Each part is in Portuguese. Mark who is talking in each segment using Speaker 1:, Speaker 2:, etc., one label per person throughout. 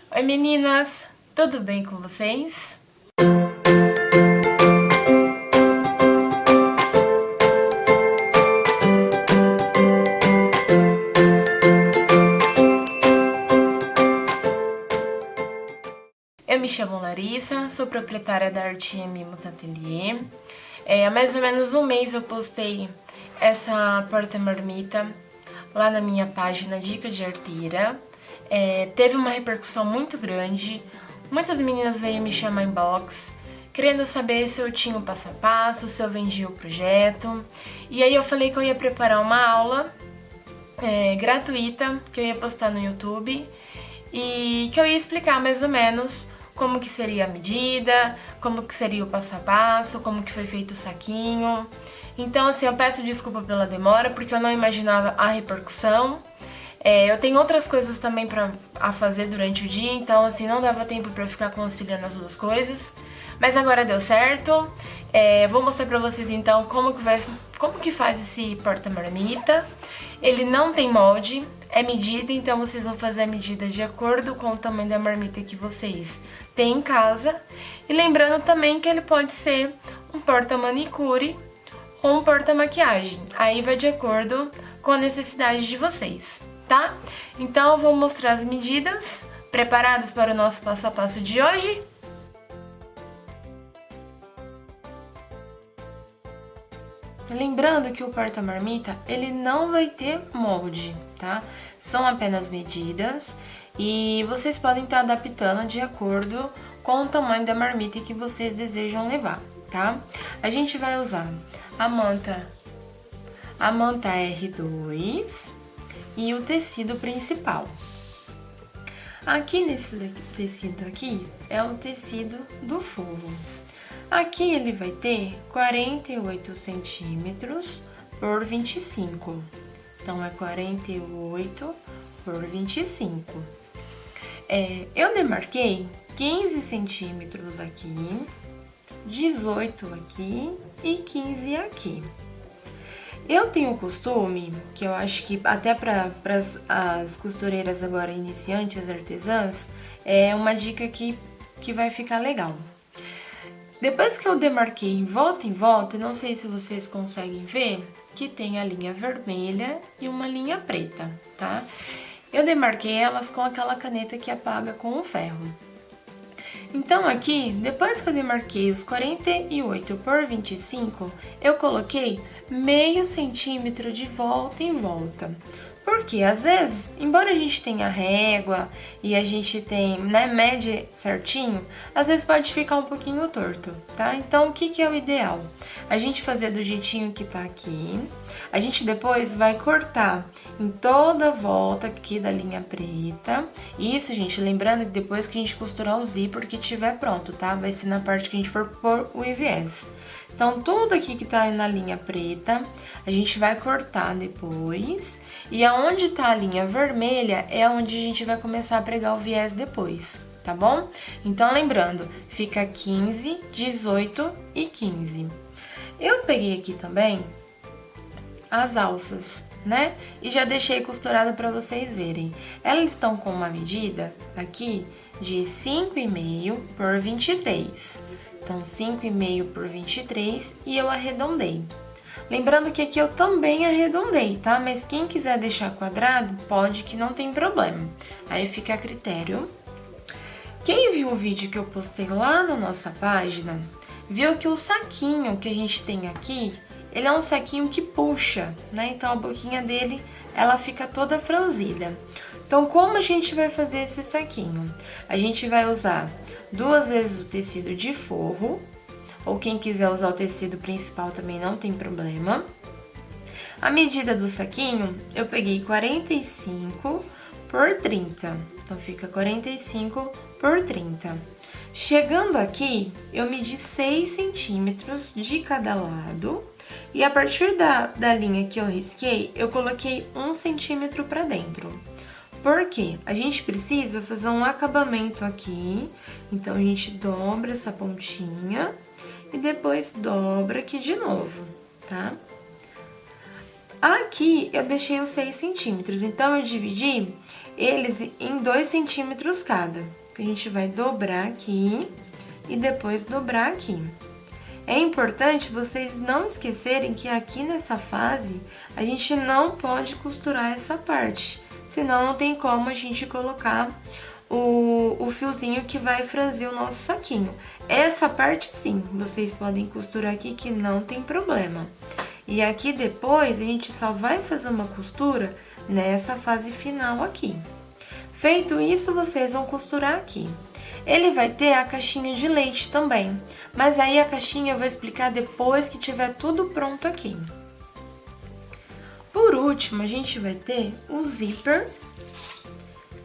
Speaker 1: Oi meninas, tudo bem com vocês? Eu me chamo Larissa, sou proprietária da Artinha Mimos Ateliê. Há mais ou menos um mês eu postei essa porta-marmita lá na minha página Dica de Arteira. Teve uma repercussão muito grande, muitas meninas veio me chamar em inbox, querendo saber se eu tinha o passo a passo, se eu vendia o projeto. E aí eu falei que eu ia preparar uma aula gratuita, que eu ia postar no YouTube, e que eu ia explicar mais ou menos como que seria a medida, como que seria o passo a passo, como que foi feito o saquinho. Então assim, eu peço desculpa pela demora, porque eu não imaginava a repercussão. Eu tenho outras coisas também a fazer durante o dia, então assim, não dava tempo pra eu ficar conciliando as duas coisas. Mas agora deu certo. Vou mostrar pra vocês então como que faz esse porta-marmita. Ele não tem molde, é medida, então vocês vão fazer a medida de acordo com o tamanho da marmita que vocês têm em casa. E lembrando também que ele pode ser um porta-manicure ou um porta-maquiagem. Aí vai de acordo com a necessidade de vocês, tá? Então eu vou mostrar as medidas. Preparadas para o nosso passo a passo de hoje? Lembrando que o porta-marmita, ele não vai ter molde, tá? São apenas medidas e vocês podem estar adaptando de acordo com o tamanho da marmita que vocês desejam levar, tá? A gente vai usar a manta R2 e o tecido principal. Aqui nesse tecido aqui é o tecido do forro. Aqui ele vai ter 48 centímetros por 25. Então, é 48 por 25. Eu demarquei 15 centímetros aqui, 18 aqui e 15 aqui. Eu tenho o costume, que eu acho que até para as costureiras agora iniciantes, artesãs, é uma dica que vai ficar legal. Depois que eu demarquei em volta, não sei se vocês conseguem ver, que tem a linha vermelha e uma linha preta, tá? Eu demarquei elas com aquela caneta que apaga com o ferro. Então aqui, depois que eu demarquei os 48 por 25, eu coloquei meio centímetro de volta em volta. Porque às vezes, embora a gente tenha régua e a gente mede certinho, às vezes pode ficar um pouquinho torto, tá? Então o que é o ideal? A gente fazer do jeitinho que tá aqui, a gente depois vai cortar em toda a volta aqui da linha preta. Isso, gente, lembrando que depois que a gente costurar o zíper que tiver pronto, tá? Vai ser na parte que a gente for pôr o IVS. Então, tudo aqui que tá na linha preta, a gente vai cortar depois. E aonde tá a linha vermelha é onde a gente vai começar a pregar o viés depois, tá bom? Então, lembrando, fica 15, 18 e 15. Eu peguei aqui também as alças, né? E já deixei costurada para vocês verem. Elas estão com uma medida aqui de 5,5 por 23. Então, 5,5 por 23 e eu arredondei. Lembrando que aqui eu também arredondei, tá? Mas quem quiser deixar quadrado, pode, que não tem problema. Aí fica a critério. Quem viu o vídeo que eu postei lá na nossa página, viu que o saquinho que a gente tem aqui, ele é um saquinho que puxa, né? Então a boquinha dele, ela fica toda franzida. Então, como a gente vai fazer esse saquinho? A gente vai usar 2 vezes o tecido de forro, ou quem quiser usar o tecido principal também não tem problema. A medida do saquinho, eu peguei 45 por 30. Então, fica 45 por 30. Chegando aqui, eu medi 6 centímetros de cada lado. E a partir da linha que eu risquei, eu coloquei 1 centímetro para dentro. Por quê? A gente precisa fazer um acabamento aqui. Então, a gente dobra essa pontinha e depois dobra aqui de novo, tá? Aqui eu deixei os 6 centímetros, então eu dividi eles em 2 centímetros cada. A gente vai dobrar aqui e depois dobrar aqui. É importante vocês não esquecerem que aqui nessa fase a gente não pode costurar essa parte, senão não tem como a gente colocar o fiozinho que vai franzir o nosso saquinho. Essa parte sim, vocês podem costurar aqui que não tem problema. E aqui depois a gente só vai fazer uma costura nessa fase final aqui. Feito isso, vocês vão costurar aqui. Ele vai ter a caixinha de leite também, mas aí a caixinha eu vou explicar depois que tiver tudo pronto aqui. Por último, a gente vai ter o zíper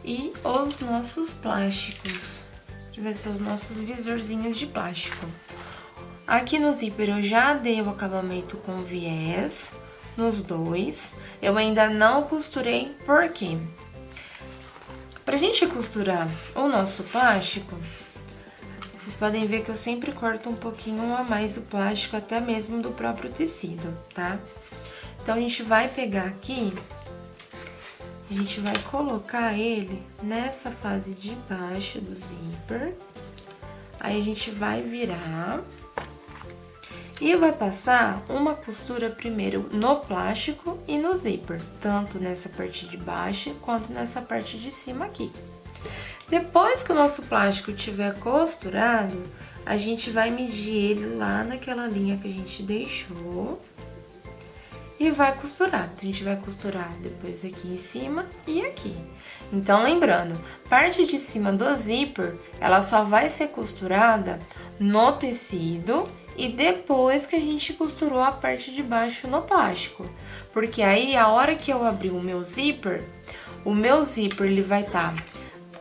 Speaker 1: e os nossos plásticos, que vai ser os nossos visorzinhos de plástico. Aqui no zíper eu já dei o acabamento com viés nos dois, eu ainda não costurei, por quê? Pra gente costurar o nosso plástico, vocês podem ver que eu sempre corto um pouquinho a mais o plástico, até mesmo do próprio tecido, tá? Então, a gente vai pegar aqui, a gente vai colocar ele nessa fase de baixo do zíper, aí a gente vai virar e vai passar uma costura primeiro no plástico e no zíper, tanto nessa parte de baixo quanto nessa parte de cima aqui. Depois que o nosso plástico estiver costurado, a gente vai medir ele lá naquela linha que a gente deixou e vai costurar. Então, a gente vai costurar depois aqui em cima e aqui. Então, lembrando, parte de cima do zíper, ela só vai ser costurada no tecido e depois que a gente costurou a parte de baixo no plástico. Porque aí, a hora que eu abrir o meu zíper ele vai estar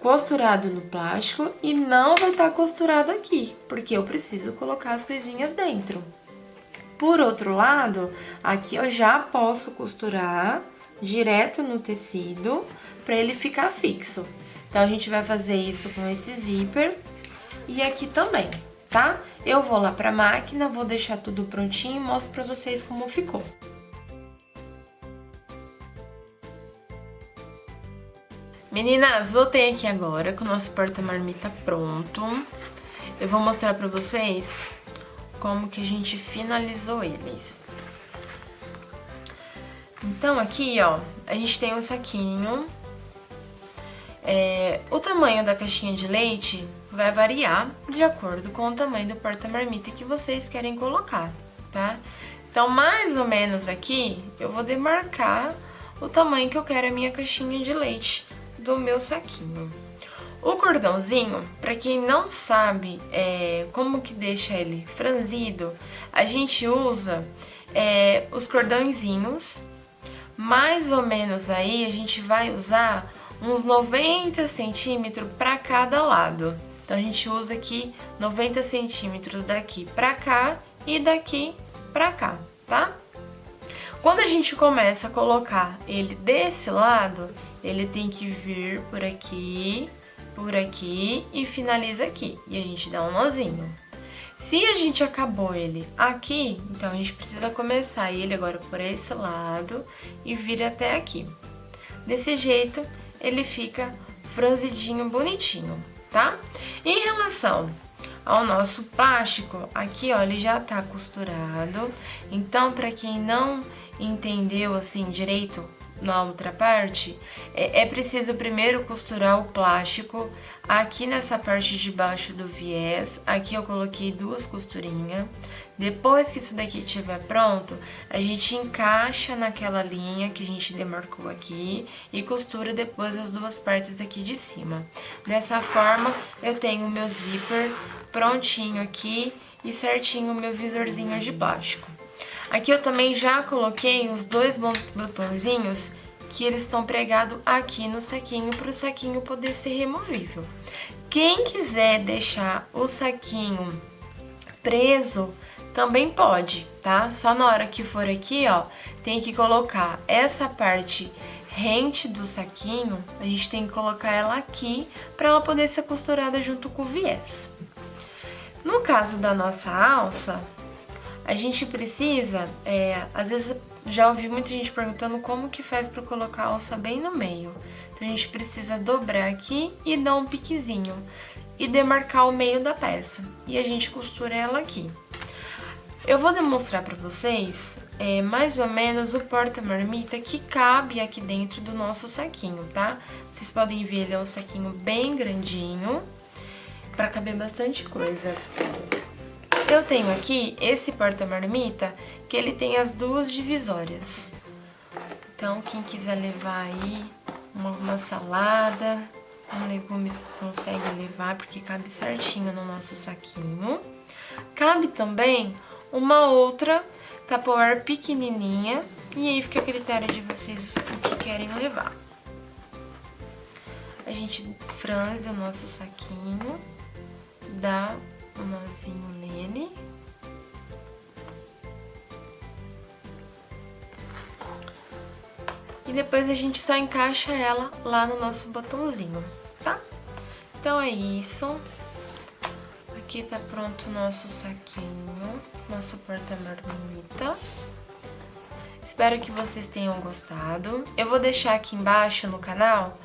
Speaker 1: costurado no plástico e não vai estar costurado aqui, porque eu preciso colocar as coisinhas dentro. Por outro lado, aqui eu já posso costurar direto no tecido para ele ficar fixo. Então, a gente vai fazer isso com esse zíper e aqui também, tá? Eu vou lá pra máquina, vou deixar tudo prontinho e mostro pra vocês como ficou. Meninas, voltei aqui agora com o nosso porta-marmita pronto. Eu vou mostrar pra vocês como que a gente finalizou eles. Então, aqui, ó, a gente tem um saquinho. O tamanho da caixinha de leite vai variar de acordo com o tamanho do porta-marmita que vocês querem colocar, tá? Então, mais ou menos aqui, eu vou demarcar o tamanho que eu quero a minha caixinha de leite do meu saquinho. O cordãozinho, para quem não sabe como que deixa ele franzido, a gente usa os cordõezinhos, mais ou menos aí a gente vai usar uns 90 centímetros para cada lado. Então, a gente usa aqui 90 centímetros daqui pra cá e daqui pra cá, tá? Quando a gente começa a colocar ele desse lado, ele tem que vir por aqui e finaliza aqui. E a gente dá um nozinho. Se a gente acabou ele aqui, então a gente precisa começar ele agora por esse lado e vir até aqui. Desse jeito, ele fica franzidinho, bonitinho, tá? Em relação ao nosso plástico, aqui, ó, ele já tá costurado. Então, pra quem não entendeu, assim, direito na outra parte, é preciso primeiro costurar o plástico aqui nessa parte de baixo do viés. Aqui eu coloquei 2 costurinhas. Depois que isso daqui estiver pronto, a gente encaixa naquela linha que a gente demarcou aqui e costura depois as 2 partes aqui de cima. Dessa forma, eu tenho o meu zíper prontinho aqui e certinho o meu visorzinho de plástico. Aqui eu também já coloquei os 2 botõezinhos que eles estão pregados aqui no saquinho para o saquinho poder ser removível. Quem quiser deixar o saquinho preso, também pode, tá? Só na hora que for aqui, ó, tem que colocar essa parte rente do saquinho, a gente tem que colocar ela aqui para ela poder ser costurada junto com o viés. No caso da nossa alça, a gente precisa, às vezes já ouvi muita gente perguntando como que faz para colocar a alça bem no meio. Então, Então, a gente precisa dobrar aqui e dar um piquezinho e demarcar o meio da peça. E a gente costura ela aqui. Eu vou demonstrar pra vocês mais ou menos o porta-marmita que cabe aqui dentro do nosso saquinho, tá? Vocês podem ver, ele é um saquinho bem grandinho, pra caber bastante coisa. Eu tenho aqui esse porta-marmita que ele tem as duas divisórias. Então, quem quiser levar aí uma salada, legumes, consegue levar, porque cabe certinho no nosso saquinho. Cabe também uma outra Tupperware pequenininha, e aí fica a critério de vocês o que querem levar. A gente franze o nosso saquinho, dá um nozinho nele. E depois a gente só encaixa ela lá no nosso botãozinho, tá? Então é isso. Aqui tá pronto o nosso saquinho, nosso porta-marmita. Espero que vocês tenham gostado. Eu vou deixar aqui embaixo no canal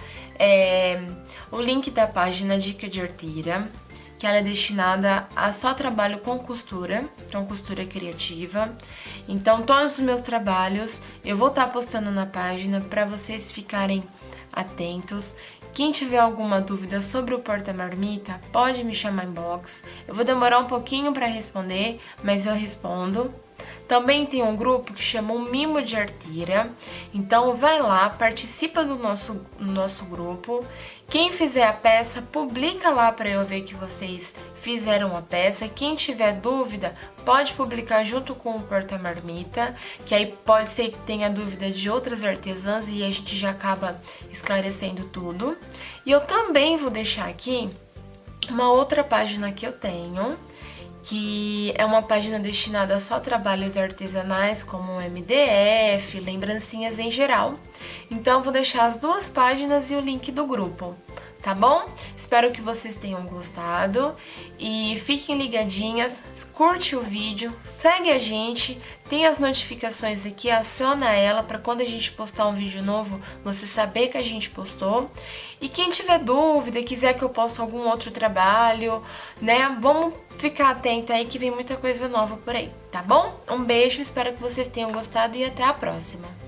Speaker 1: o link da página Dica de Arteira, que ela é destinada a só trabalho com costura, então costura criativa. Então, todos os meus trabalhos eu vou estar postando na página para vocês ficarem atentos. Quem tiver alguma dúvida sobre o porta-marmita, pode me chamar em inbox. Eu vou demorar um pouquinho para responder, mas eu respondo. Também tem um grupo que chama o Mimo de Arteira, então vai lá, participa do nosso grupo. Quem fizer a peça, publica lá para eu ver que vocês fizeram a peça. Quem tiver dúvida, pode publicar junto com o porta-marmita, que aí pode ser que tenha dúvida de outras artesãs e a gente já acaba esclarecendo tudo. E eu também vou deixar aqui uma outra página que eu tenho, que é uma página destinada só a trabalhos artesanais, como MDF, lembrancinhas em geral. Então, vou deixar as duas páginas e o link do grupo, tá bom? Espero que vocês tenham gostado e fiquem ligadinhas, curte o vídeo, segue a gente, tem as notificações aqui, aciona ela para quando a gente postar um vídeo novo, você saber que a gente postou. E quem tiver dúvida, quiser que eu poste algum outro trabalho, né, vamos ficar atenta aí que vem muita coisa nova por aí, tá bom? Um beijo, espero que vocês tenham gostado e até a próxima!